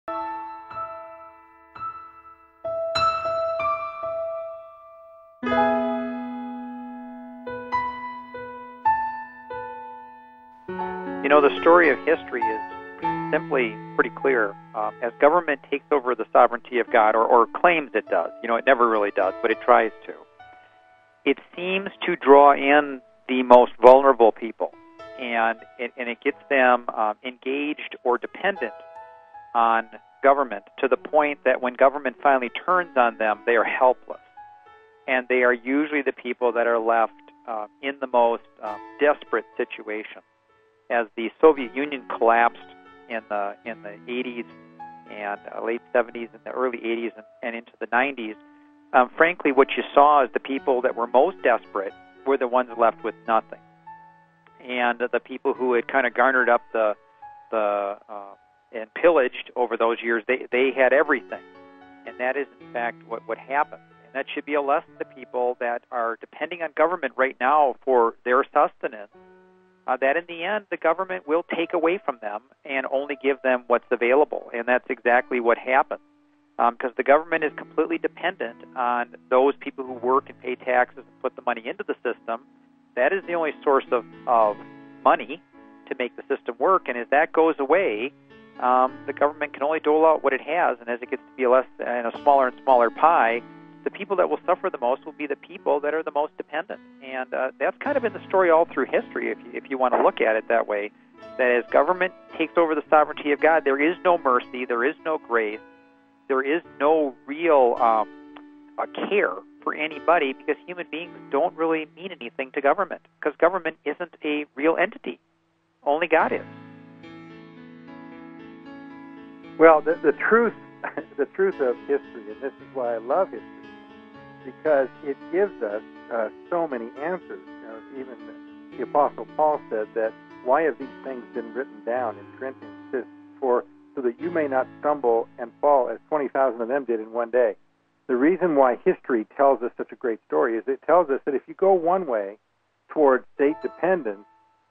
You know, the story of history is simply pretty clear. As government takes over the sovereignty of God, or claims it does, you know, it never really does, but it tries to, it seems to draw in the most vulnerable people, and it gets them engaged or dependent on government to the point that when government finally turns on them, they are helpless. And they are usually the people that are left in the most desperate situation. As the Soviet Union collapsed in the 80s and late 70s and the early 80s and into the 90s, frankly, what you saw is the people that were most desperate were the ones left with nothing. And the people who had kind of garnered up and pillaged over those years, they had everything. And that is, in fact, what happened. And that should be a lesson to people that are depending on government right now for their sustenance, that in the end, the government will take away from them and only give them what's available. And that's exactly what happens. Because the government is completely dependent on those people who work and pay taxes and put the money into the system. That is the only source of money to make the system work. And as that goes away, the government can only dole out what it has. And as it gets to be less and a smaller and smaller pie, the people that will suffer the most will be the people that are the most dependent. And that's kind of been the story all through history, if you want to look at it that way, that as government takes over the sovereignty of God, there is no mercy, there is no grace, there is no real care for anybody, because human beings don't really mean anything to government, because government isn't a real entity. Only God is. Well, the truth of history, and this is why I love history, because it gives us so many answers. You know, even the Apostle Paul said that, why have these things been written down in Corinthians? It says, so that you may not stumble and fall as 20,000 of them did in one day. The reason why history tells us such a great story is it tells us that if you go one way toward state dependence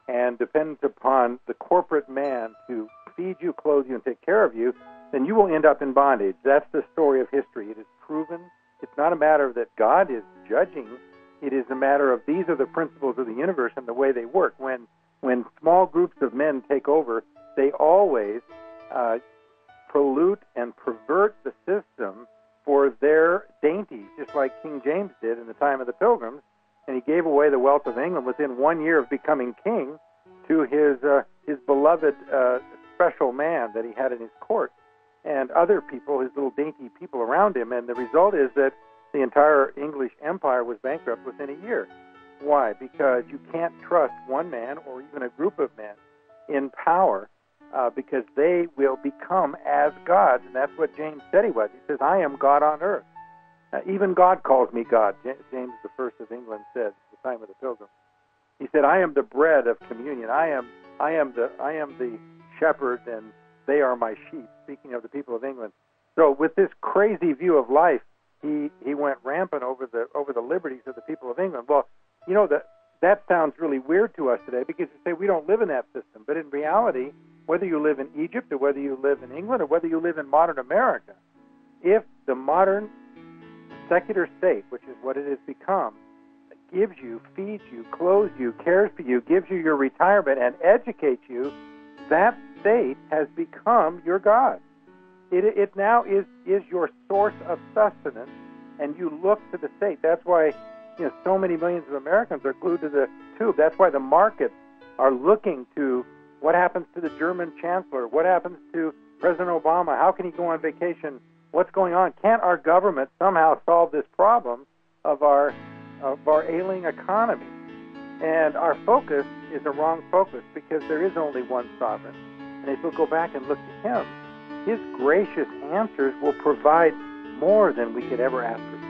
and dependence upon the corporate man to feed you, clothe you, and take care of you, then you will end up in bondage. That's the story of history. It is proven. It's not a matter that God is judging. It is a matter of these are the principles of the universe and the way they work. When small groups of men take over, they always pollute and pervert the system for their dainties, just like King James did in the time of the Pilgrims. And he gave away the wealth of England within 1 year of becoming king to his beloved special man that he had in his court, and other people, his little dainty people around him. And the result is that the entire English empire was bankrupt within a year. Why? Because you can't trust one man or even a group of men in power, because they will become as gods. And that's what James said he was. He says, I am God on earth. Even God calls me God. James the First of England said at the time of the Pilgrims. He said, I am the bread of communion. I am the shepherd, and they are my sheep, speaking of the people of England. So with this crazy view of life, he went rampant over the liberties of the people of England. Well, you know, that sounds really weird to us today, because you say we don't live in that system. But in reality, whether you live in Egypt or whether you live in England or whether you live in modern America, if the modern secular state, which is what it has become, gives you, feeds you, clothes you, cares for you, gives you your retirement, and educates you, that state has become your God. It now is your source of sustenance, and you look to the state. That's why, you know, so many millions of Americans are glued to the tube. That's why the markets are looking to what happens to the German chancellor, what happens to President Obama, how can he go on vacation, what's going on? Can't our government somehow solve this problem of our ailing economy? And our focus is a wrong focus, because there is only one sovereign. And if we'll go back and look to him, his gracious answers will provide more than we could ever ask for.